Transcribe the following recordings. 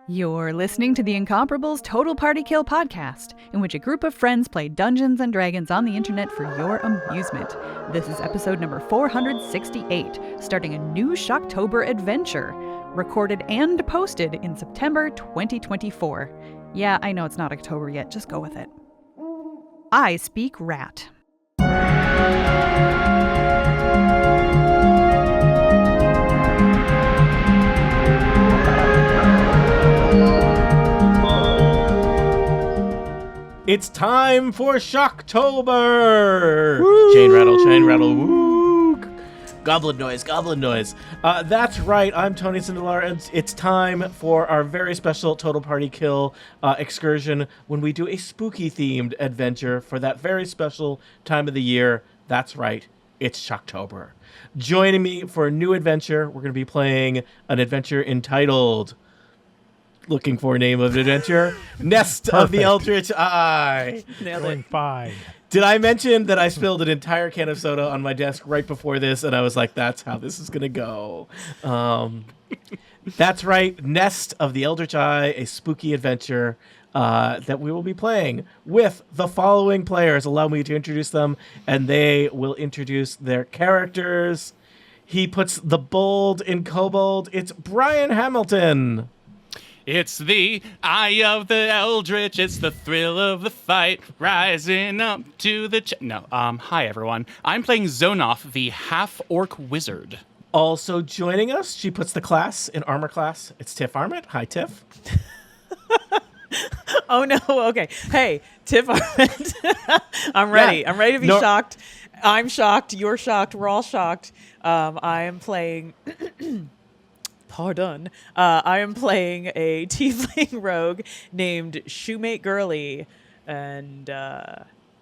You're listening to the Incomparables Total Party Kill podcast, in which a group of friends play Dungeons and Dragons on the internet for your amusement. This is episode number 468, starting a new Shocktober adventure, recorded and posted in September 2024. Yeah, I know it's not October yet, just go with it. I speak rat. It's time for Shocktober! Woo! Chain rattle, woo! Goblin noise. That's right, I'm Tony Sindelar, and it's time for our very special Total Party Kill excursion when we do a spooky-themed adventure for that very special time of the year. That's right, it's Shocktober. Joining me for a new adventure, we're going to be playing an adventure entitled... Looking for a name of adventure. Nest of the Eldritch Eye. Going fine. Did I mention that I spilled an entire can of soda on my desk right before this, and I was like, that's how this is going to go. That's right. Nest of the Eldritch Eye, a spooky adventure that we will be playing with the following players. Allow me to introduce them, and they will introduce their characters. He puts the bold in kobold. It's Brian Hamilton. It's the eye of the eldritch, it's the thrill of the fight, rising up to the... hi everyone. I'm playing Zonoff, the half-orc wizard. Also joining us, she puts the class in armor class. It's Tiff Armit. Hi, Tiff. Oh, no. Okay. Hey, Tiff Armit. I'm ready. Yeah. I'm ready to be shocked. I'm shocked. You're shocked. We're all shocked. I am playing... Pardon. I am playing a tiefling rogue named Shoemate Girly, and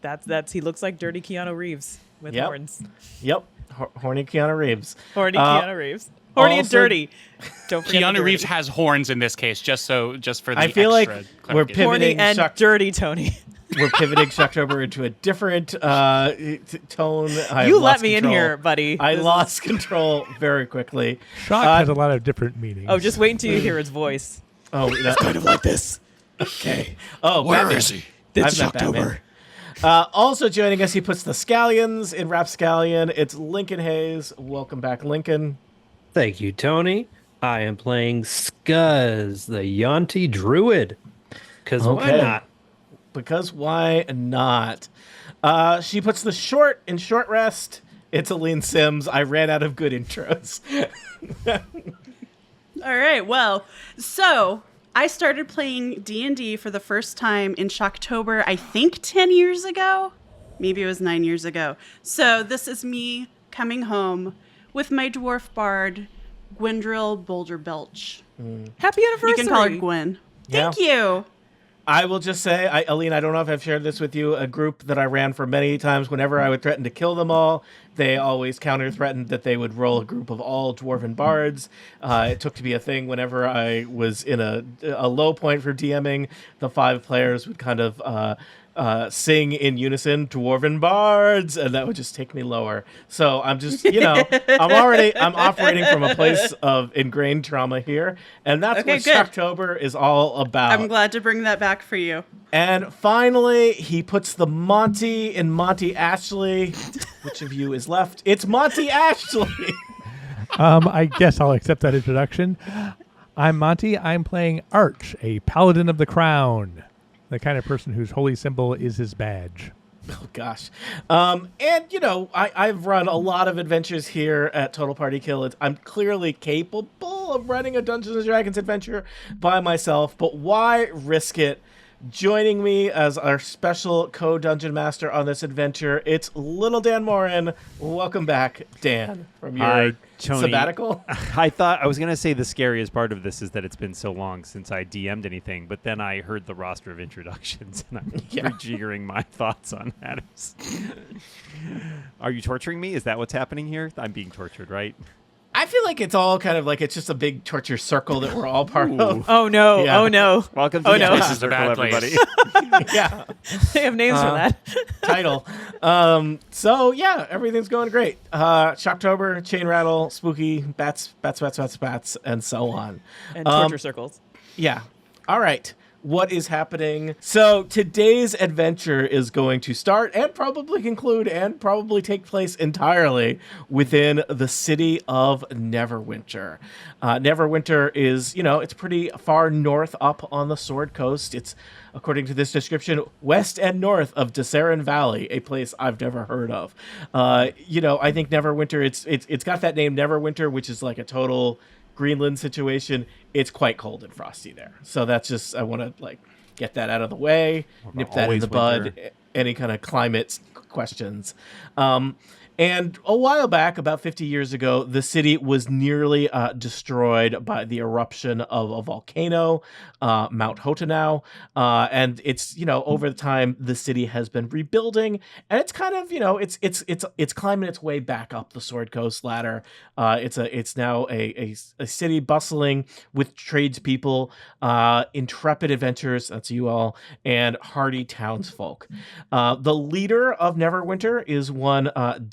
that's he looks like dirty Keanu Reeves with horns. Yep, horny Keanu Reeves. Horny Keanu Reeves. Horny and dirty. Don't forget Keanu Reeves has horns in this case, just for the I feel like we're pivoting horny and dirty, Tony. We're pivoting Shocktober into a different tone. You let me in here, buddy. I lost control very quickly. Shock has a lot of different meanings. Oh, just wait until you hear his voice. Oh, it's kind of like this. Okay. Oh, where is he? It's Shocktober. Also joining us, he puts the scallions in Rapscallion. It's Lincoln Hayes. Welcome back, Lincoln. Thank you, Tony. I am playing Scuzz, the Yuan-ti druid. Because why not? Because why not? She puts the short in short rest. It's Aline Sims. I ran out of good intros. All right. Well, so I started playing D&D for the first time in Shocktober, I think 10 years ago. Maybe it was 9 years ago. So this is me coming home with my dwarf bard, Gwendril Boulder Belch. Happy anniversary. You can call her Gwen. Yeah. Thank you. I will just say, Aline, I don't know if I've shared this with you, a group that I ran for many times, whenever I would threaten to kill them all, they always counter-threatened that they would roll a group of all dwarven bards. It took to be a thing whenever I was in a low point for DMing, the 5 players would kind of sing in unison, dwarven bards, and that would just take me lower. So I'm just, I'm operating from a place of ingrained trauma here, and that's what Shocktober is all about. I'm glad to bring that back for you. And finally, he puts the Monty in Monty Ashley. Which of you is left? It's Monty Ashley. I guess I'll accept that introduction. I'm Monty. I'm playing Arch, a paladin of the crown. The kind of person whose holy symbol is his badge. Oh, gosh. I've run a lot of adventures here at Total Party Kill. I'm clearly capable of running a Dungeons & Dragons adventure by myself, but why risk it? Joining me as our special co-dungeon master on this adventure, it's little Dan Morin. Welcome back, Dan, from your sabbatical. I was going to say the scariest part of this is that it's been so long since I DM'd anything, but then I heard the roster of introductions, and I'm rejiggering my thoughts on that. Are you torturing me? Is that what's happening here? I'm being tortured, right? I feel like it's all kind of like it's just a big torture circle that we're all part of. Oh no! Yeah. Oh no! Welcome to the This is a circle, bad place. everybody. Yeah, they have names for that title. So yeah, everything's going great. Shocktober, chain rattle, spooky, bats, and so on. and torture circles. Yeah. All right. What is happening? So today's adventure is going to start and probably conclude and probably take place entirely within the city of Neverwinter. Neverwinter is, it's pretty far north up on the Sword Coast. It's, according to this description, west and north of Desiccated Valley, a place I've never heard of. I think Neverwinter, it's got that name Neverwinter, which is like a total Greenland situation. It's quite cold and frosty there. So that's just, I want to get that out of the way, nip that in the bud, any kind of climate questions. And a while back, about 50 years ago, the city was nearly destroyed by the eruption of a volcano, Mount Hotanau. And it's, over the time, the city has been rebuilding, and it's kind of, it's climbing its way back up the Sword Coast ladder. It's now a city bustling with tradespeople, intrepid adventurers, that's you all, and hardy townsfolk. The leader of Neverwinter is one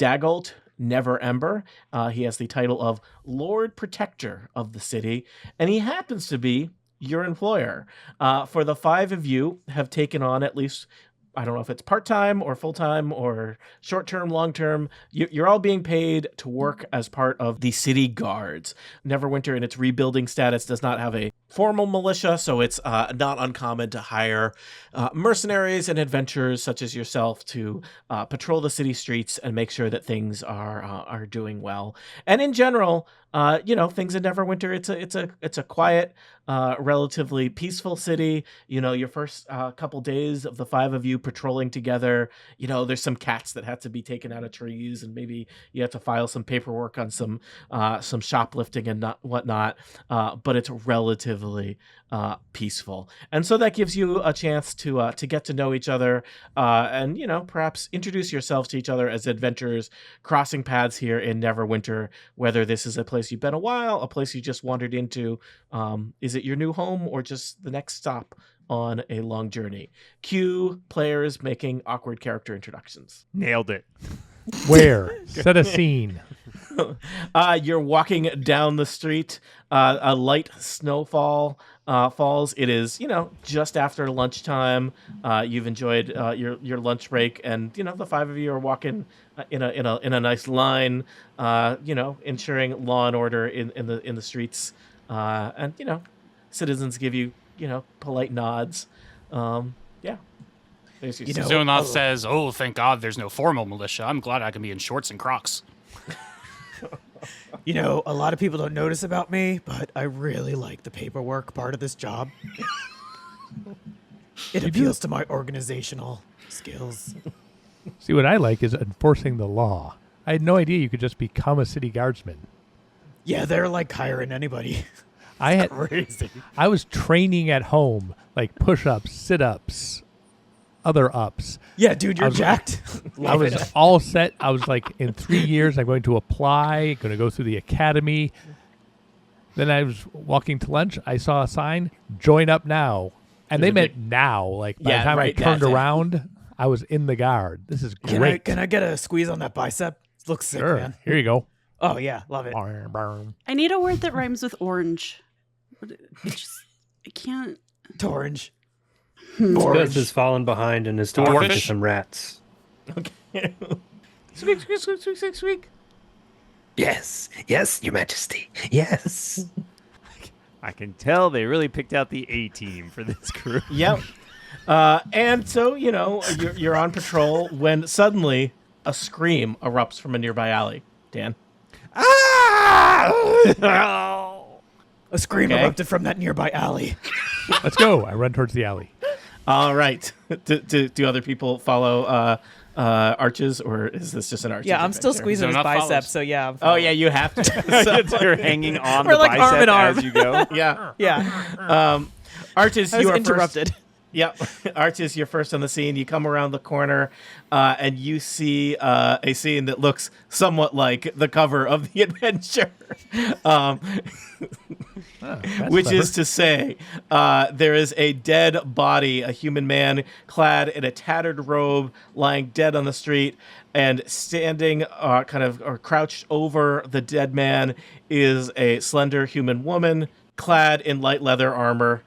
Dagult Neverember. He has the title of Lord Protector of the city, and he happens to be your employer. For the five of you have taken on at least, I don't know if it's part-time or full-time or short-term, long-term. You're all being paid to work as part of the city guards. Neverwinter, in its rebuilding status, does not have a formal militia, so it's not uncommon to hire mercenaries and adventurers such as yourself to patrol the city streets and make sure that things are doing well. And in general, things in Neverwinter, it's a quiet, relatively peaceful city. Your first couple days of the five of you patrolling together, there's some cats that have to be taken out of trees, and maybe you have to file some paperwork on some shoplifting and whatnot. But it's relatively peaceful, and so that gives you a chance to get to know each other, and perhaps introduce yourselves to each other as adventurers crossing paths here in Neverwinter. Whether this is a place you've been a while, a place you just wandered into, is it your new home, or just the next stop on a long journey? Cue players making awkward character introductions. Nailed it. Where? Set a scene. You're walking down the street. A light snowfall falls. It is, just after lunchtime. You've enjoyed your lunch break, and the five of you are walking in a nice line. Ensuring law and order in the streets. And citizens give you polite nods. Yeah. Zonoff says, "Oh, thank God there's no formal militia. I'm glad I can be in shorts and Crocs." A lot of people don't notice about me, but I really like the paperwork part of this job. It appeals to my organizational skills. See, what I like is enforcing the law. I had no idea you could just become a city guardsman. Yeah, they're hiring anybody. Crazy. I was training at home, like push-ups, sit-ups, other ups. Yeah, dude, you're jacked. I was all set. I was in 3 years, I'm going to apply, going to go through the academy. Then I was walking to lunch. I saw a sign, join up now. And they meant now. By the time I turned around, I was in the guard. This is great. Can I get a squeeze on that bicep? Looks sick, sure. Man. Here you go. Oh, yeah. Love it. I need a word that rhymes with orange. I can't. Orange. Scuzz has fallen behind and is talking to some rats. Okay. Squeak. Yes, your majesty. Yes. I can tell they really picked out the A team for this crew. Yep. And so, you're on patrol when suddenly a scream erupts from a nearby alley. Dan? A scream erupted from that nearby alley. Let's go. I run towards the alley. All right. Do other people follow Arches, or is this just an Arches? Yeah, I'm still adventure? squeezing his biceps, so yeah. Oh, yeah, you have to. You're hanging on We're the like arm bicep in arm. as you go. Yeah. Yeah. Arches, I was you are interrupted. First. Yep. Arches, you're first on the scene. You come around the corner, and you see a scene that looks somewhat like the cover of the adventure. Which is to say, there is a dead body, a human man clad in a tattered robe, lying dead on the street, and standing crouched over the dead man is a slender human woman clad in light leather armor.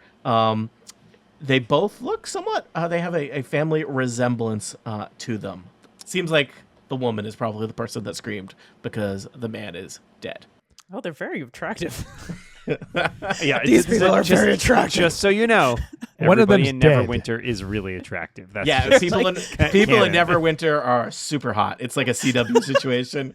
They both look somewhat. They have a family resemblance to them. Seems like the woman is probably the person that screamed because the man is dead. Oh, they're very attractive. Yeah, These people are very attractive. Just so you know, One of everybody them's in dead. Neverwinter is really attractive. That's Yeah, just people in canon. Neverwinter are super hot. It's like a CW situation.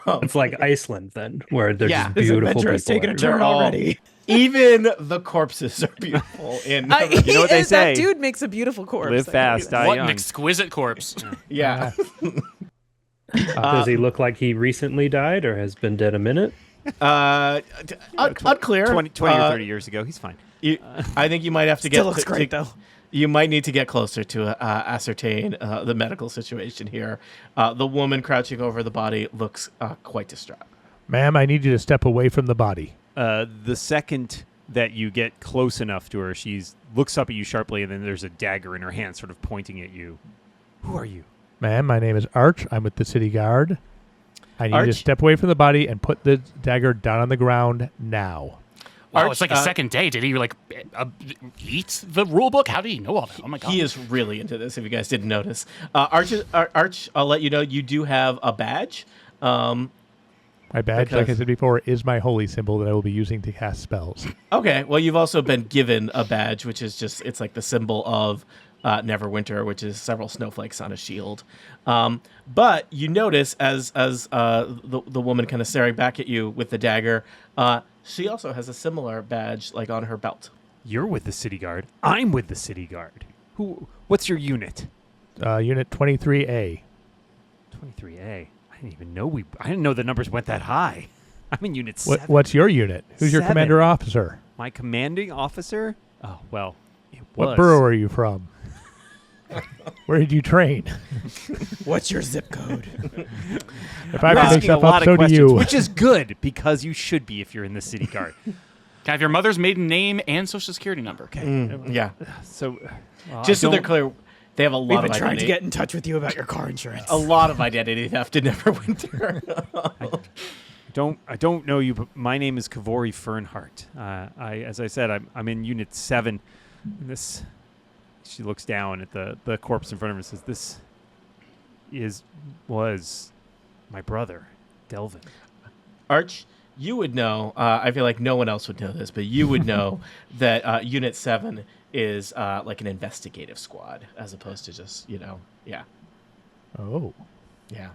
It's like Iceland then, where there's Yeah. just This beautiful adventure people. has taken a everywhere. turn They're all- already. Even the corpses are beautiful in Neverwinter. You know what they say? That dude makes a beautiful corpse. Live I can fast, see that. die What young. an exquisite corpse. Yeah. Does he look like he recently died or has been dead a minute? Unclear. 20 or 30 years ago, he's fine. I think you might have to Still get looks great though. You might need to get closer to ascertain the medical situation here. The woman crouching over the body looks quite distraught. Ma'am, I need you to step away from the body. The second that you get close enough to her, she looks up at you sharply, and then there's a dagger in her hand sort of pointing at you. Who are you? Ma'am, my name is Arch. I'm with the city guard. I need you to Arch? step away from the body and put the dagger down on the ground now. Wow, Arch, it's like a second day. Did he eat the rule book? How did he know all that? Oh my god. He is really into this, if you guys didn't notice. Arch, I'll let you know, you do have a badge. My badge, like I Because- said before, is my holy symbol that I will be using to cast spells. Okay, well, you've also been given a badge, which is it's like the symbol of Neverwinter, which is several snowflakes on a shield. But you notice as the woman kind of staring back at you with the dagger, she also has a similar badge like on her belt. You're with the city guard. I'm with the city guard. What's your unit? Unit 23A. 23A. I didn't even know I didn't know the numbers went that high. I'm in unit 7. What's your unit? Who's your 7. commander officer? My commanding officer? Oh, well, it What was. borough are you from? Where did you train? What's your zip code? If I You're can make asking a stuff lot up, of so do questions, you. which is good because you should be if you're in the city guard. Can I have your mother's maiden name and social security number? Okay. Yeah. So, Just so I they're don't- clear, they have a We've lot been of trying to identity. get in touch with you about your car insurance. A lot of identity theft in Neverwinter. I don't know you, but my name is Kavori Fernhart. As I said, I'm in Unit 7. This, she looks down at the corpse in front of her and says, "This was my brother, Delvin." Arch, you would know. I feel like no one else would know this, but you would know that Unit 7 is like an investigative squad as opposed to just, yeah. Oh. Yeah.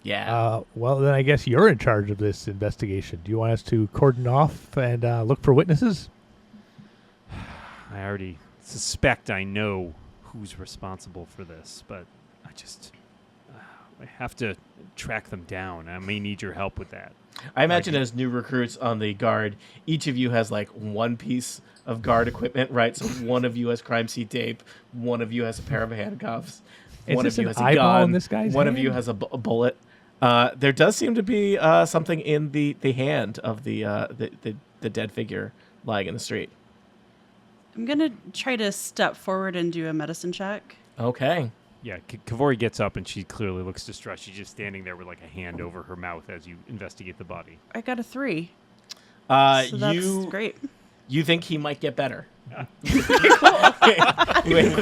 Yeah. Well, then I guess you're in charge of this investigation. Do you want us to cordon off and look for witnesses? I already suspect I know who's responsible for this, but I have to track them down. I may need your help with that. I imagine as new recruits on the guard, each of you has like one piece of guard equipment, right? So one of you has crime scene tape, one of you has a pair of handcuffs, Is one this of you an has a eyeball gun, in this guy's one of hand? you has a bullet. There does seem to be something in the hand of the dead figure lying in the street. I'm going to try to step forward and do a medicine check. Okay. Yeah, Kavori gets up and she clearly looks distressed. She's just standing there with like a hand over her mouth as you investigate the body. I got a 3. So that's great. You think he might get better?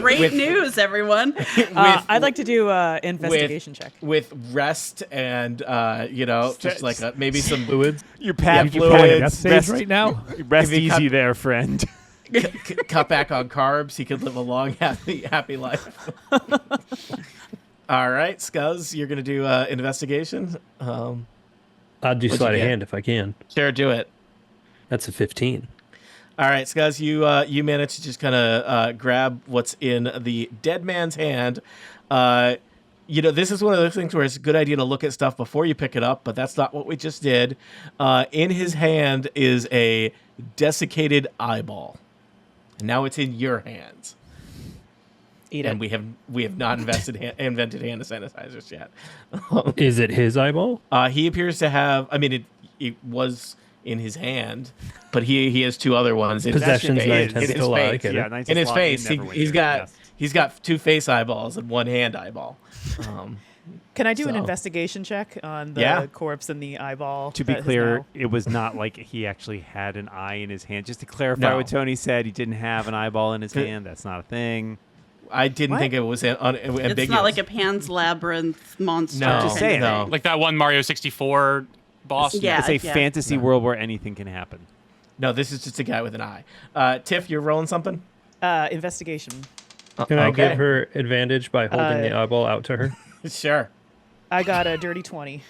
Great news, everyone. I'd like to do an investigation check. With rest and just like maybe some fluids. Your Yeah, You have fluids. death saves right now? Rest If he easy cut- there, friend. Cut back on carbs. He could live a long, happy life. All right, Scuzz, you're gonna do investigation. I'll do What'd you sleight of get? hand if I can. Sure, do it. That's a 15. All right, Scuzz, you managed to just kind of grab what's in the dead man's hand. This is one of those things where it's a good idea to look at stuff before you pick it up, but that's not what we just did. In his hand is a desiccated eyeball, and now it's in your hands. Eat And it. we have not invented hand sanitizers yet. Is it his eyeball? He appears to have. I mean, it was in his hand, but he has two other ones. In Possessions, his nine face. tenths In his to lie, I face. get it. Yeah, In his face, Neverwinter, he's got yes. he's got two face eyeballs and one hand eyeball. Can I do an So- investigation check on the Yeah. corpse and the eyeball? To be that has clear, now- it was not like he actually had an eye in his hand. Just to clarify No. what Tony said, he didn't have an eyeball in his hand. That's not a thing. I didn't What? think it was ambiguous. It's not like a Pan's Labyrinth monster. No, I'm just kind of saying. no. thing. Like that one Mario 64 boss. Yeah. It's a fantasy world where anything can happen. No, this is just a guy with an eye. Tiff, you're rolling something? Investigation. Can I Okay. give her advantage by holding the eyeball out to her? Sure. I got a dirty 20.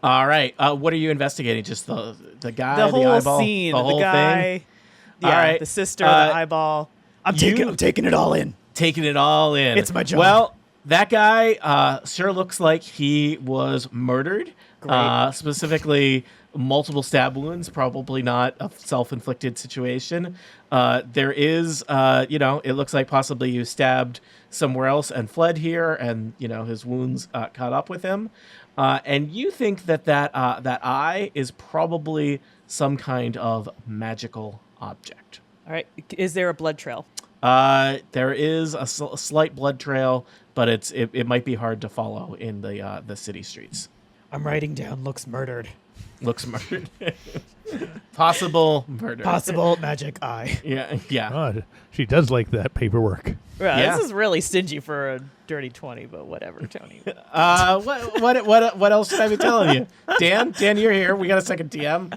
All right. What are you investigating? Just the guy, The whole eyeball, scene, the whole guy, thing. yeah, All right. the sister, Uh, the eyeball. I'm you- taking it all in. Taking it all in. It's my job. Well, that guy sure looks like he was murdered. Great. Specifically, multiple stab wounds. Probably not a self-inflicted situation. There is, it looks like possibly you stabbed somewhere else and fled here, and his wounds caught up with him. And you think that eye is probably some kind of magical object. All right. Is there a blood trail? There is a slight blood trail, but it might be hard to follow in the city streets. I'm writing down looks murdered. Looks murdered. Possible murder. Possible magic eye. Yeah. God, she does like that paperwork. Yeah. This is really stingy for a dirty 20, but whatever, Tony. What else should I be telling you? Dan, you're here. We got a second DM.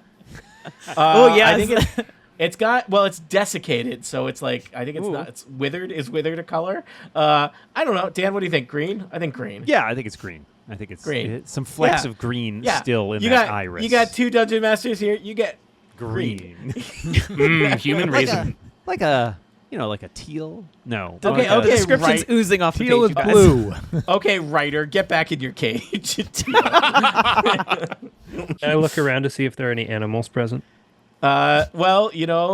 Oh, yeah. I think it's desiccated, so it's like I think it's not. It's withered. Is withered a color? I don't know. Dan, what do you think? Green? I think green. Yeah, I think it's green. I think it's Green. some flecks Yeah. of green Yeah. still in you that got, iris. You got two dungeon masters here. You get green. Human raisin. like a teal? No. Okay, The okay, description's right. oozing off the Teal page. is you guys. blue. Okay, writer, get back in your cage. Can I look around to see if there are any animals present? Well,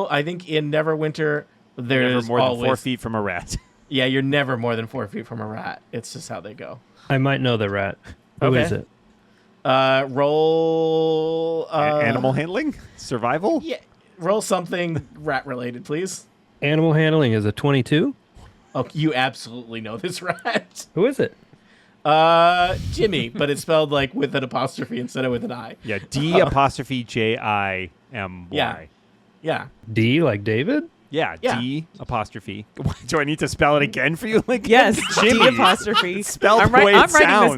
I think in Neverwinter there's Never more than always 4 feet from a rat. Yeah, you're never more than 4 feet from a rat. It's just how they go. I might know the rat. Who Okay. is it? Roll Animal handling? Survival? Yeah, roll something rat related, please. Animal handling is a 22. Oh, you absolutely know this rat. Who is it? Jimmy, but it's spelled like with an apostrophe instead of with an I. Yeah, D''Jimy. Yeah. D like David? Yeah, Yeah. D''. Do I need to spell it again for you, Lincoln? Yes, Jimmy. D apostrophe. Spelled I'm, the way it I'm writing sounds.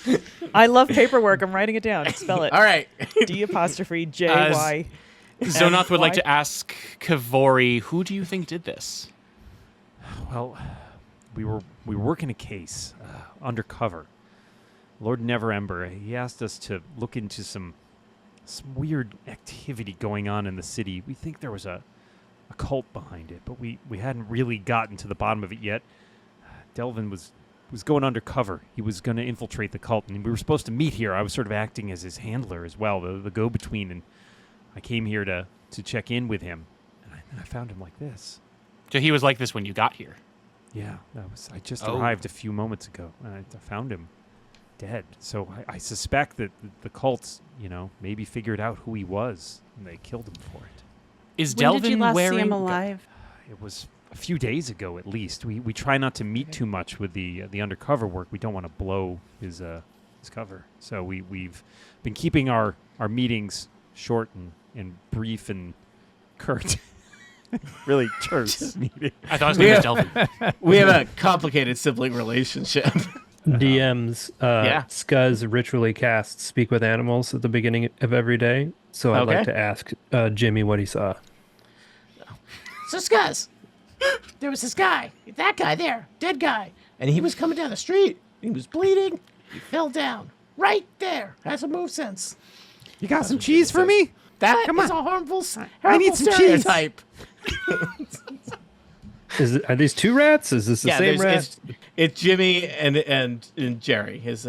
this down. I love paperwork. I'm writing it down. Spell it. All right. D apostrophe J-Y. Zonoth would like why- to ask Kavori, who do you think did this? Well, we were working a case undercover. Lord Neverember, he asked us to look into some weird activity going on in the city. We think there was a cult behind it, but we hadn't really gotten to the bottom of it yet. Delvin was going undercover. He was going to infiltrate the cult, and we were supposed to meet here. I was sort of acting as his handler as well, the go-between, and I came here to check in with him, and I found him like this. So he was like this when you got here. Yeah, I just Oh. arrived a few moments ago, and I found him dead. So I suspect that the cults, maybe figured out who he was, and they killed him for it. Is When Delvin did you last wearing see him alive? It was a few days ago, at least. We try not to meet too much with the undercover work. We don't want to blow his cover. So we've been keeping our meetings short and brief and curt. Really terse meeting. I thought his name was Delvin. We have a complicated sibling relationship. DM's Yeah. Scuzz ritually casts Speak with Animals at the beginning of every day. So I'd like Okay. to ask Jimmy what he saw. So, Scuzz, there was this guy, that guy there, dead guy, and he was coming down the street. He was bleeding. He fell down right there. Has a move sense. You got some cheese for me? That Come is on. a harmful I need some cheese. stereotype. Are these two rats? Is this the same rat? It's Jimmy and Jerry, his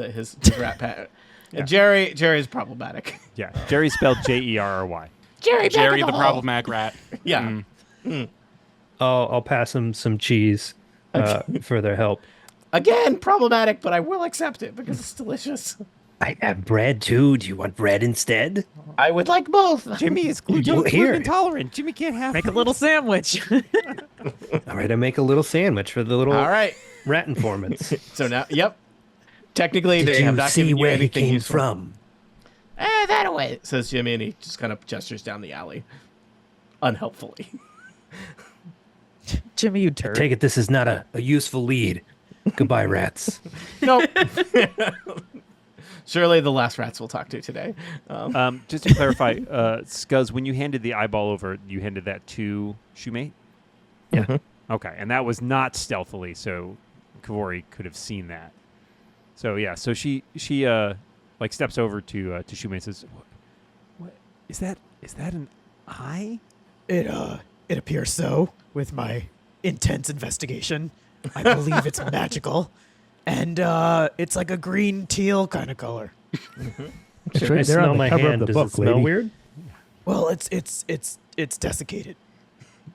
rat pat. And Jerry is problematic. Yeah, Jerry spelled Jerry. Jerry, Jerry the problematic rat. Yeah. I'll pass him some cheese for their help. Again, problematic, but I will accept it because it's delicious. I have bread too. Do you want bread instead? I would like both. Jimmy is Here. gluten intolerant. Jimmy can't have Make a little sandwich. All right, I make a little sandwich for the little All right. rat informants. So now, yep. Technically, they have not given you anything useful. from? That away, says Jimmy, and he just kind of gestures down the alley, unhelpfully. Jimmy, you turd. Take it this is not a useful lead. Goodbye, rats. Nope. Surely the last rats we'll talk to today. Just to clarify, Scuzz, when you handed the eyeball over, you handed that to Shoemate? Yeah. Mm-hmm. Okay, and that was not stealthily, so Kavori could have seen that. So yeah, so she like steps over to Shoemate and says, "What is that? Is that an eye?" It appears so with my intense investigation. I believe it's magical. And it's like a green teal kind of color. Should I right there smell on the my cover of hand? the Does book, it smell lady. weird? Well, it's desiccated.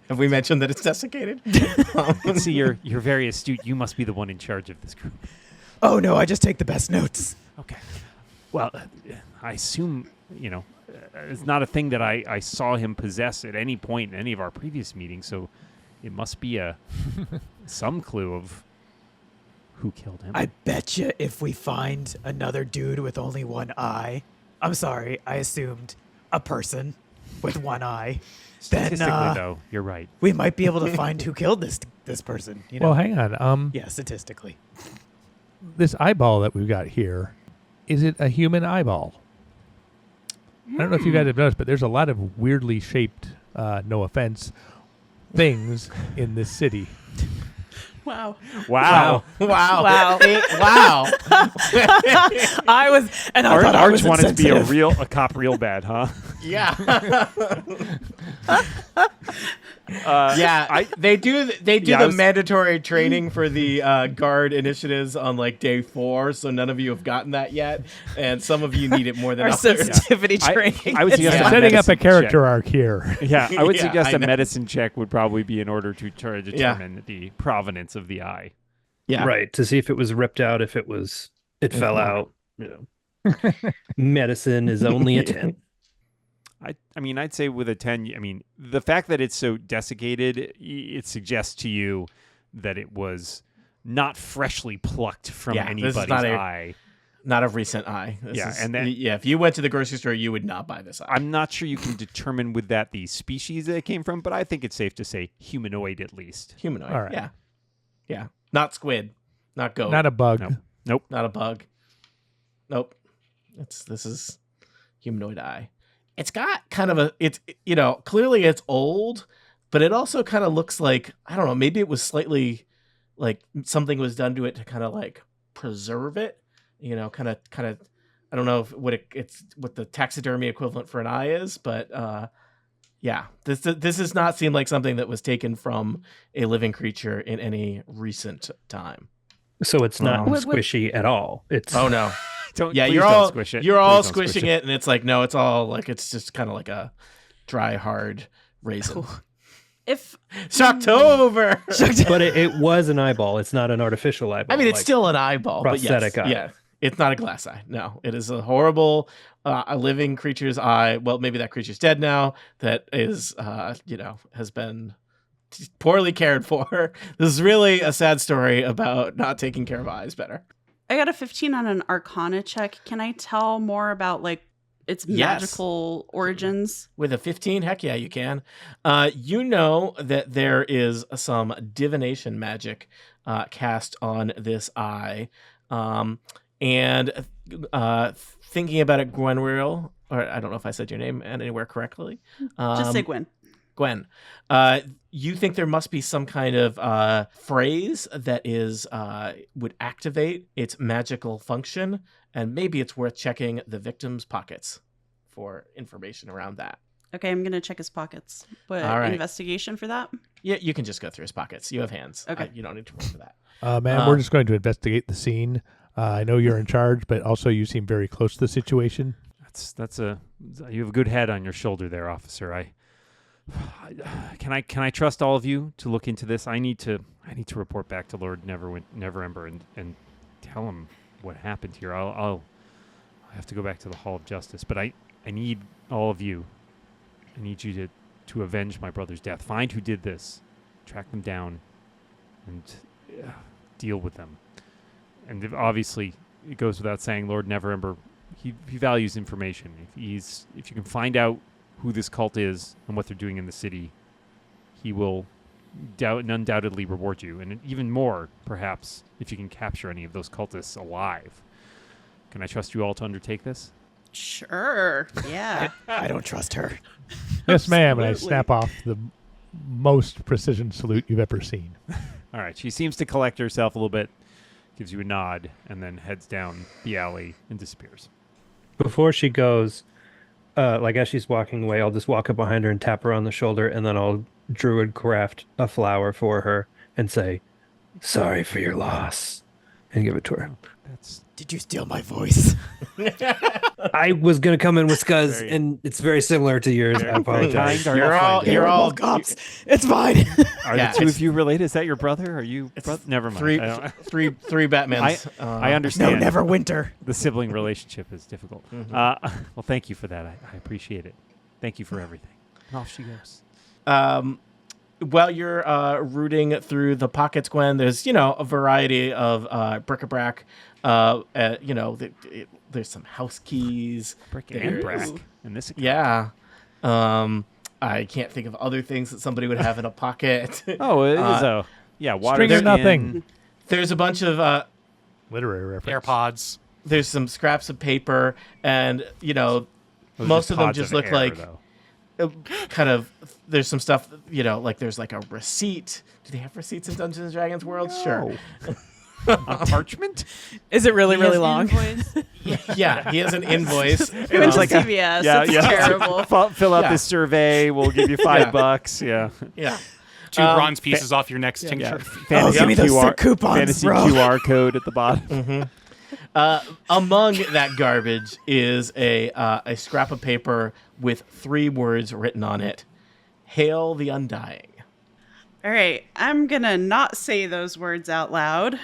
Have we mentioned that it's desiccated? I can see you're very astute. You must be the one in charge of this group. Oh no, I just take the best notes. Okay. Well, I assume, it's not a thing that I saw him possess at any point in any of our previous meetings, so it must be some clue of who killed him. I bet you if we find another dude with only one eye, I'm sorry, I assumed a person with one eye, then Statistically, though, you're right. we might be able to find who killed this person. You know? Well, hang on. Yeah, statistically. This eyeball that we've got here, is it a human eyeball? I don't know if you guys have noticed, but there's a lot of weirdly shaped, no offense, things in this city. Wow. Wow. Wow. Wow. Wow. I thought I was Arch wanted to be insensitive. a cop real bad, huh? Yeah. Yeah, they do Yeah, I the was- mandatory training for the guard initiatives on like day 4, so none of you have gotten that yet, and some of you need it more than Our others. sensitivity training. I would suggest Yeah. a Setting up a medicine character check. arc here. Yeah, I would Yeah, suggest I a know. medicine check would probably be in order to try to determine the provenance of the eye. Yeah, Right, to see if it was ripped out, if it fell out. Medicine is only a 10. I mean, I'd say with a 10, I mean, the fact that it's so desiccated, it suggests to you that it was not freshly plucked from Yeah, this is anybody's not eye. not a recent eye. This Yeah, is- and that- if you went to the grocery store, you would not buy this eye. I'm not sure you can determine with that the species that it came from, but I think it's safe to say humanoid at least. Humanoid. All right. Yeah, not squid, not goat, Not a bug. Nope. not a bug. Nope. This is humanoid eye. It's got kind of clearly it's old, but it also kind of looks like, I don't know, maybe it was slightly like something was done to it to kind of like preserve it, kind of I don't know it's what the taxidermy equivalent for an eye is, but yeah, this does not seem like something that was taken from a living creature in any recent time. So it's not Oh. squishy at all. It's Oh no. Don't, Yeah, please you're don't all squish it. you're all Please don't squishing it, and it's like no, it's all like it's just kind of like a dry, hard raisin. If Shocktober. but it was an eyeball. It's not an artificial eyeball. I mean, it's like- still an eyeball, but yes, prosthetic eye. yeah, it's not a glass eye. No, it is a horrible, a living creature's eye. Well, maybe that creature's dead now. That is, has been poorly cared for. This is really a sad story about not taking care of eyes better. I got a 15 on an Arcana check, can I tell more about like its Yes. magical origins? With a 15, heck yeah, you can. You know that there is some divination magic cast on this eye. And thinking about it, Gwenriel, or I don't know if I said your name anywhere correctly. Just say Gwen. Gwen, you think there must be some kind of phrase that is would activate its magical function, and maybe it's worth checking the victim's pockets for information around that. Okay, I'm gonna check his pockets. But All right. investigation for that? Yeah, you can just go through his pockets. You have hands. Okay. You don't need to roll for that. Man, we're just going to investigate the scene. I know you're in charge, but also you seem very close to the situation. You have a good head on your shoulder there, officer. Can I trust all of you to look into this? I need to report back to Lord Neverember and tell him what happened here. I'll have to go back to the Hall of Justice, but I need all of you. I need you to avenge my brother's death. Find who did this, track them down, and deal with them. And obviously, it goes without saying, Lord Neverwinter, he values information. If you can find out who this cult is and what they're doing in the city, he will undoubtedly reward you, and even more, perhaps, if you can capture any of those cultists alive. Can I trust you all to undertake this? Sure. Yeah. I don't trust her. Yes, ma'am. And I Absolutely. snap off the most precision salute you've ever seen. All right. She seems to collect herself a little bit, gives you a nod, and then heads down the alley and disappears. Before she goes, as she's walking away, I'll just walk up behind her and tap her on the shoulder, and then I'll druid craft a flower for her and say, "Sorry for your loss," and give it to her. Did you steal my voice? I was gonna come in with Scuzz, Very- and it's very similar to yours. I apologize. Kind, You're all Arnold. you're all cops. It's fine. Are Yeah, the two it's- of you related? Is that your brother? Are you? Never mind. three I don't- three Batmans. I No, understand. Neverwinter. The sibling relationship is difficult. Well, thank you for that. I appreciate it. Thank you for everything. And off she goes. While you're rooting through the pockets, Gwen, there's a variety of bric-a-brac. There's some house keys. Brick and There's- brack. In this account. Yeah. I can't think of other things that somebody would have in a pocket. Oh, it is water. String or skin. nothing. There's a bunch of Literary reference. AirPods. there's some scraps of paper, and Those are most of them pods just look air, like though. kind of. There's some stuff, like there's like a receipt. Do they have receipts in Dungeons and Dragons world? Sure. On parchment. Is it really, He really has long? invoice. Yeah, he has an invoice. We went to like a- CVS. yeah, it's yeah. terrible. Fill out Yeah. this survey. We'll give you $5. Yeah. Yeah. 2 bronze pieces off your next tincture. Fantasy give me those QR, sick coupons, fantasy bro. QR code at the bottom. Among that garbage is a scrap of paper with 3 words written on it: "Hail the Undying." All right, I'm gonna not say those words out loud,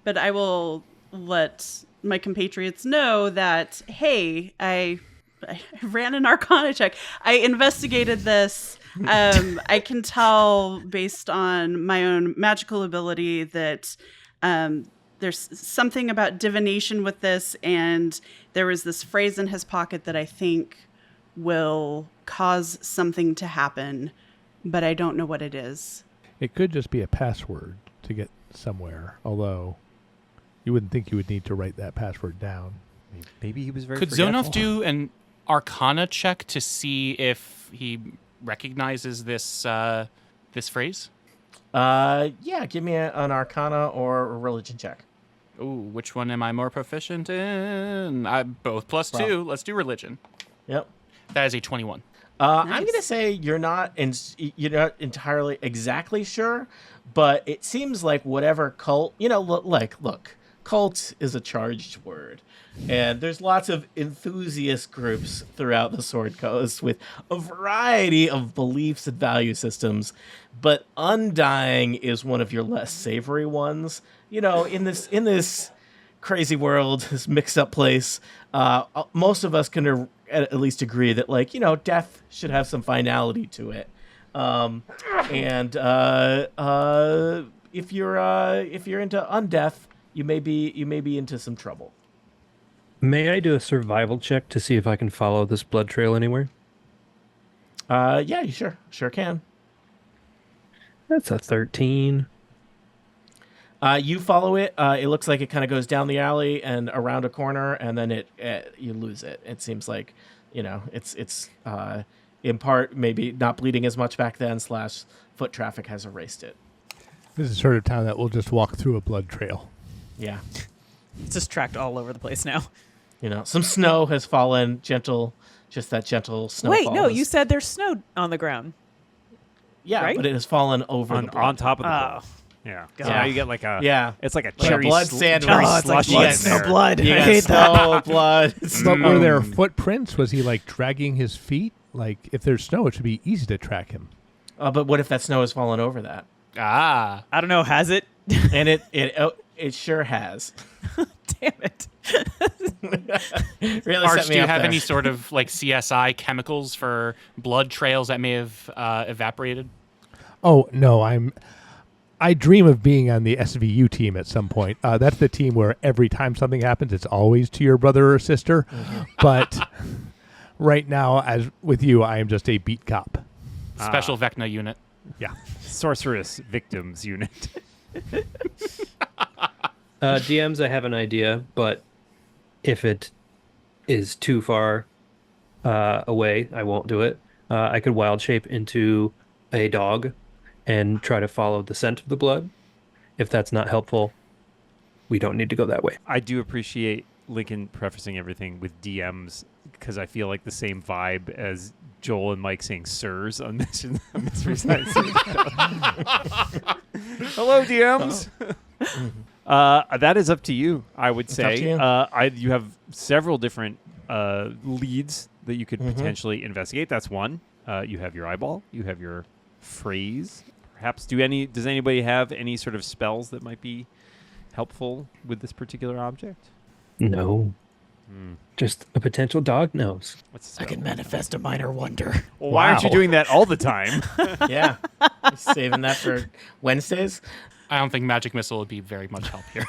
but I will let my compatriots know that, hey, I ran an Arcana check. I investigated this. I can tell based on my own magical ability that there's something about divination with this, and there was this phrase in his pocket that I think will cause something to happen, but I don't know what it is. It could just be a password to get somewhere, although you wouldn't think you would need to write that password down. Maybe he was very Could forgetful. Zonoff do an Arcana check to see if he recognizes this this phrase? Yeah, give me an Arcana or a religion check. Ooh, which one am I more proficient in? Both +2. Well. Let's do religion. Yep. That is a 21. I'm Nice. gonna say you're not entirely exactly sure, but it seems like whatever cult, look, cult is a charged word, and there's lots of enthusiast groups throughout the Sword Coast with a variety of beliefs and value systems, but Undying is one of your less savory ones. In this crazy world, this mixed up place, most of us can at least agree that death should have some finality to it. If you're into undeath, you may be into some trouble. May I do a survival check to see if I can follow this blood trail anywhere? Yeah, you sure can. That's a 13. You follow it. It looks like it kind of goes down the alley and around a corner, and then you lose it. It seems like, it's in part maybe not bleeding as much back then. / foot traffic has erased it. This is the sort of town that will just walk through a blood trail. Yeah, It's just tracked all over the place now. some snow has fallen. Just that gentle snowfall. Wait, no, has- you said there's snow on the ground. yeah, right? but it has fallen over the blood. on top of the Oh. blood. Yeah. So God. now you get like a Yeah. It's like a Like a cherry blood sl- sandwich. cherry Oh, it's like slushy blood, in snow there. blood. You I got hate that. snow, blood. But were there footprints? Was he dragging his feet? If there's snow, it should be easy to track him. But what if that snow has fallen over that? Ah. I don't know, has it? And it sure has. Damn it. Really Arch, set me do you up have there. any sort of CSI chemicals for blood trails that may have evaporated? Oh no, I'm I dream of being on the SVU team at some point. That's the team where every time something happens, it's always to your brother or sister. But right now, as with you, I am just a beat cop. Special Vecna unit. Yeah. Sorceress victims unit. DMs, I have an idea, but if it is too far away, I won't do it. I could wild shape into a dog and try to follow the scent of the blood. If that's not helpful, we don't need to go that way. I do appreciate Lincoln prefacing everything with DMs because I feel like the same vibe as Joel and Mike saying sirs on Mystery Science. Hello, DMs. That is up to you, I would say. You have several different leads that you could potentially investigate. That's one. You have your eyeball. You have your phrase. Perhaps does anybody have any sort of spells that might be helpful with this particular object? No. Just a potential dog nose. What's the I spell? can manifest a minor wonder. Well, why aren't you doing that all the time? Yeah. Saving that for Wednesdays. I don't think Magic Missile would be very much help here.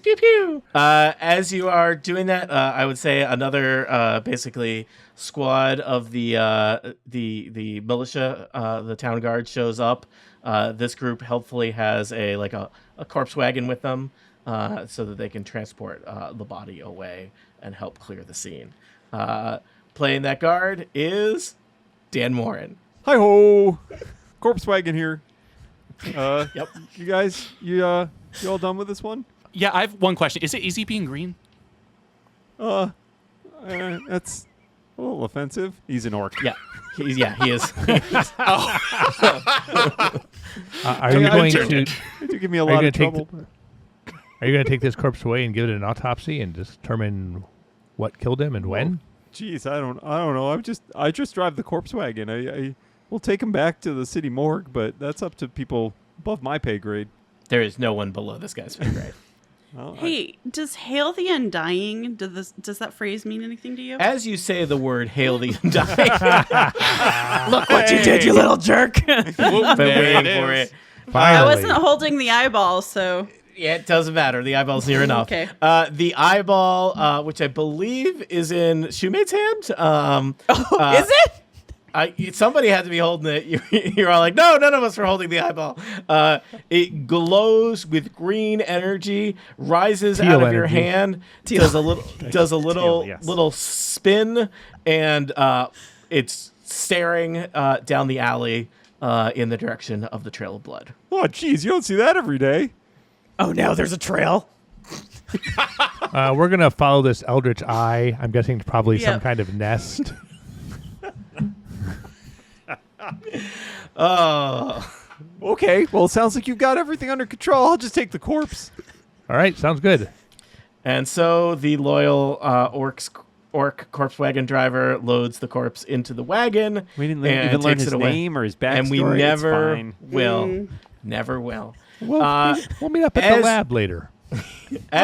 Pew pew. As you are doing that, I would say another basically squad of the militia, the town guard shows up. This group helpfully has a corpse wagon with them, so that they can transport the body away and help clear the scene. Playing that guard is Dan Morin. Hi ho, corpse wagon here. Yep. You guys, you all done with this one? Yeah, I have one question. Is it easy being green? That's a little offensive. He's an orc. Yeah. He is. Are you going to? It did give me a lot of trouble. Are you going to take this corpse away and give it an autopsy and determine what killed him and when? Jeez, I don't know. I just drive the corpse wagon. I will take him back to the city morgue, but that's up to people above my pay grade. There is no one below this guy's pay grade. Well, Hey, does Hail the Undying, does that phrase mean anything to you? As you say the word "Hail the Undying," Look what you did, you little jerk. been waiting for it. I Finally. wasn't holding the eyeball, so Yeah, it doesn't matter. The eyeball's near enough. Okay. The eyeball, which I believe is in Shoemate's hand. Is it? Somebody had to be holding it. You're all like, no, none of us were holding the eyeball. It glows with green energy, rises Teal out of your energy. hand, does a little Teal, yes. little spin, and it's staring down the alley in the direction of the trail of blood. oh, jeez, you don't see that every day. Oh, now there's a trail. We're going to follow this eldritch eye. I'm guessing it's probably some Yep. kind of nest. Oh. Okay, well, it sounds like you've got everything under control. I'll just take the corpse. All right, sounds good. And so the loyal orc corpse wagon driver loads the corpse into the wagon. We didn't and even learn takes his it away. name or his backstory. And we It's never fine. will. Never will. We'll meet up at the as- lab later. My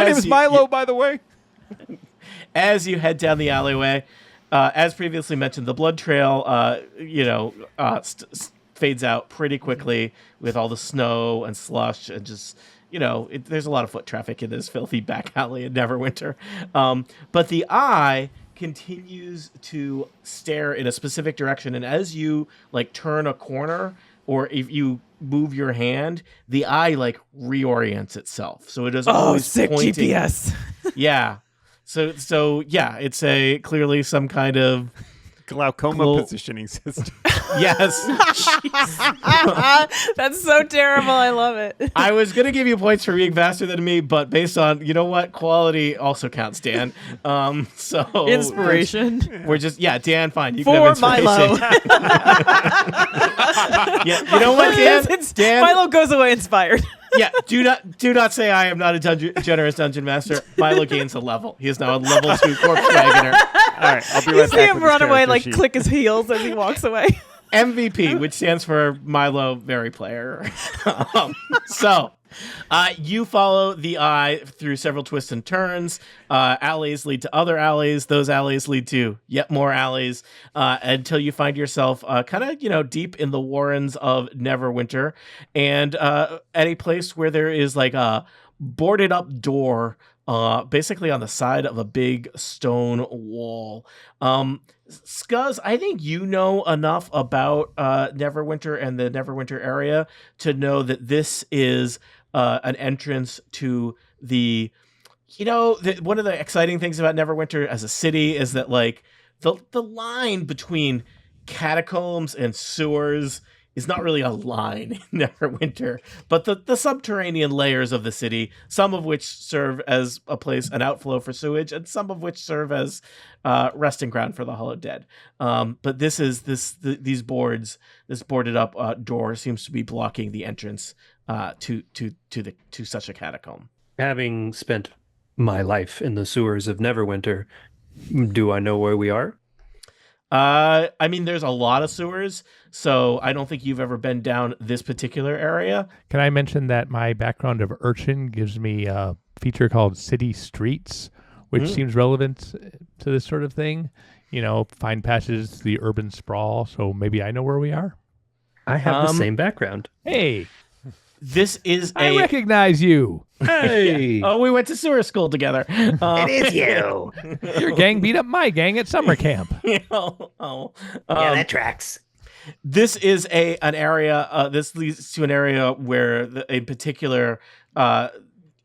name is you- Milo, by the way. As you head down the alleyway, as previously mentioned, the blood trail, fades out pretty quickly with all the snow and slush and just, there's a lot of foot traffic in this filthy back alley in Neverwinter. But the eye continues to stare in a specific direction, and as you turn a corner or if you move your hand, the eye reorients itself. So it is Oh, always sick pointing. GPS. Yeah. So yeah, it's clearly some kind of Glaucoma positioning system. yes. That's so terrible. I love it. I was gonna give you points for being faster than me, but based on quality also counts, Dan. So Inspiration. We're just Dan. Fine, you For can have inspiration. Milo. Yeah, you know what, Dan? Dan, Milo goes away inspired. yeah. Do not say I am not a generous dungeon master. Milo gains a level. He is now a level 2 corpse wagoner. All right, I'll be You right see back. him with run this away, character sheet. click his heels as he walks away. MVP, which stands for Milo Very Player. So You follow the eye through several twists and turns. Alleys lead to other alleys. Those alleys lead to yet more alleys until you find yourself kind of, deep in the warrens of Neverwinter, and at a place where there is like a boarded up door basically on the side of a big stone wall. Scuzz, I think you know enough about Neverwinter and the Neverwinter area to know that this is an entrance to the, one of the exciting things about Neverwinter as a city is that like the line between catacombs and sewers is not really a line in Neverwinter, but the subterranean layers of the city, some of which serve as an outflow for sewage, and some of which serve as resting ground for the Hollow Dead. But these boards, this boarded up door seems to be blocking the entrance to such a catacomb. Having spent my life in the sewers of Neverwinter, do I know where we are? I mean, there's a lot of sewers, so I don't think you've ever been down this particular area. Can I mention that my background of urchin gives me a feature called City Streets, which seems relevant to this sort of thing? Find passages to the urban sprawl, so maybe I know where we are. I have the same background. Hey, this is I recognize you. Hey! Oh, we went to sewer school together. It is you. Your gang beat up my gang at summer camp. Yeah, that tracks. This is an area. This leads to an area where, in particular,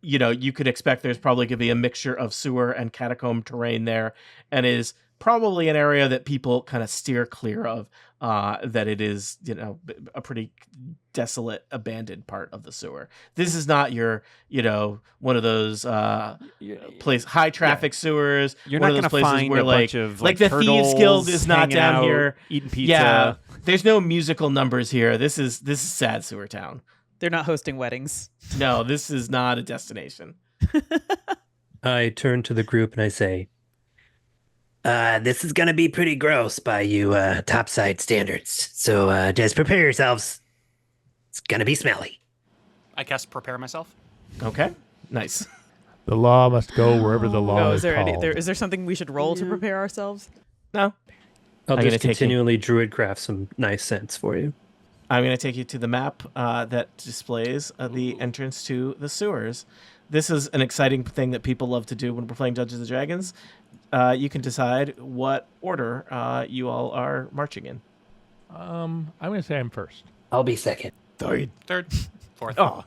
you could expect there's probably going to be a mixture of sewer and catacomb terrain there, and is probably an area that people kind of steer clear of. That it is, a pretty desolate, abandoned part of the sewer. This is not your, one of those high traffic sewers. You're one not of those going to places find where a bunch of like the Thieves Guild is not hanging down out, here eating pizza. Yeah, there's no musical numbers here. This is sad sewer town. They're not hosting weddings. No, this is not a destination. I turn to the group and I say, This is gonna be pretty gross by you topside standards. So just prepare yourselves. It's gonna be smelly. I cast prepare myself. Okay, nice. The law must go wherever the law No, is called. is there something we should roll to prepare ourselves? No, I'll I'm gonna just take you- continually druid craft some nice scents for you. I'm going to take you to the map that displays the entrance to the sewers. This is an exciting thing that people love to do when we're playing Dungeons & Dragons. You can decide what order you all are marching in. I'm going to say I'm first. I'll be second. Third, fourth. Oh,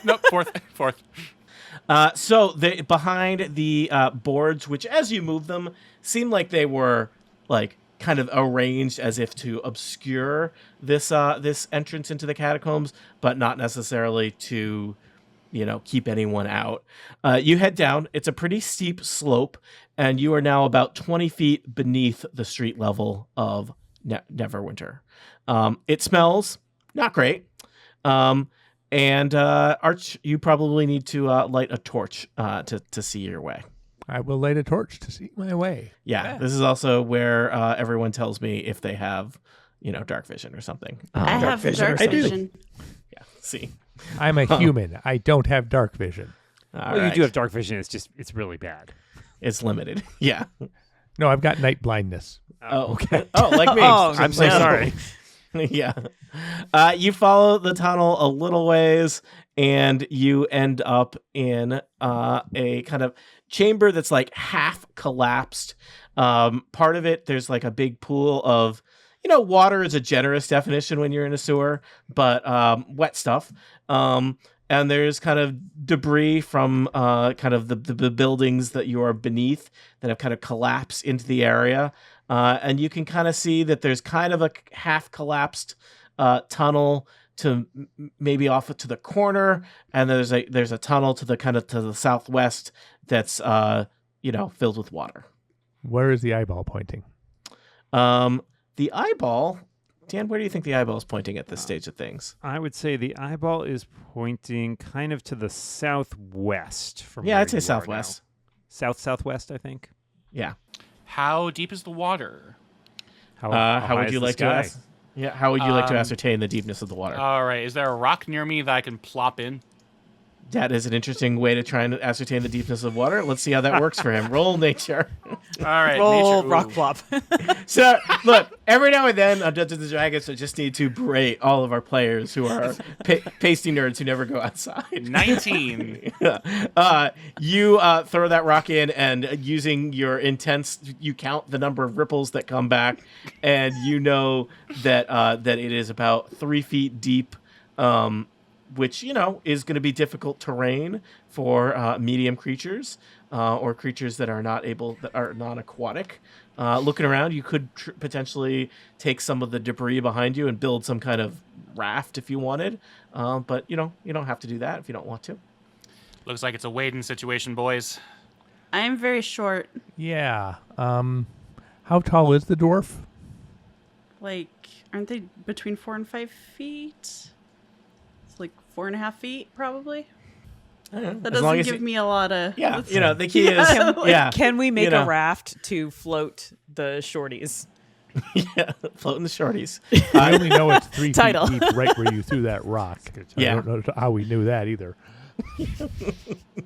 nope, fourth. So behind the boards, which as you move them, seem like they were like kind of arranged as if to obscure this entrance into the catacombs, but not necessarily to, keep anyone out. You head down. It's a pretty steep slope, and you are now about 20 feet beneath the street level of Neverwinter. It smells not great. And Arch, you probably need to light a torch to see your way. I will light a torch to see my way. Yeah, this is also where everyone tells me if they have, dark vision or something. I have dark vision. Yeah, see. I'm a human. I don't have dark vision. All Well, right. you do have dark vision. It's really bad. It's limited. Yeah. No, I've got night blindness. Oh, okay. Oh, like me. Oh, I'm so sorry. Yeah. You follow the tunnel a little ways, and you end up in a kind of chamber that's like half collapsed. Part of it, there's like a big pool of, water is a generous definition when you're in a sewer, but wet stuff. And there's kind of debris from kind of the buildings that you are beneath that have kind of collapsed into the area. And you can kind of see that there's kind of a half collapsed tunnel to maybe off to the corner, and there's a tunnel to the southwest that's filled with water. Where is the eyeball pointing? The eyeball, Dan, where do you think the eyeball is pointing at this stage of things? I would say the eyeball is pointing kind of to the southwest. From Yeah, where I'd say you are southwest. now. Southwest, I think. Yeah. How deep is the water? How high would is you the like sky? to? Yeah. How would you like to ascertain the deepness of the water? All right. Is there a rock near me that I can plop in? That is an interesting way to try and ascertain the deepness of water. Let's see how that works for him. Roll nature. All right, Roll nature. rock Ooh. plop. So, look, every now and then on Dungeons & Dragons, I just need to berate all of our players who are pasty nerds who never go outside. 19. You throw that rock in, and using your intense, you count the number of ripples that come back, and you know that that it is about 3 feet deep, which is going to be difficult terrain for medium creatures or creatures that are non-aquatic. Looking around, you could potentially take some of the debris behind you and build some kind of raft if you wanted, but you don't have to do that if you don't want to. Looks like it's a wading situation, boys. I'm very short. Yeah. How tall is the dwarf? Like, aren't they between 4 and 5 feet? It's like 4.5 feet, probably. That As long doesn't as give me a lot of. The key is Can we make you know. a raft to float the shorties? floating the shorties. I only know it's 3 feet Title. deep right where you threw that rock. Yeah. I don't know how we knew that either. Well,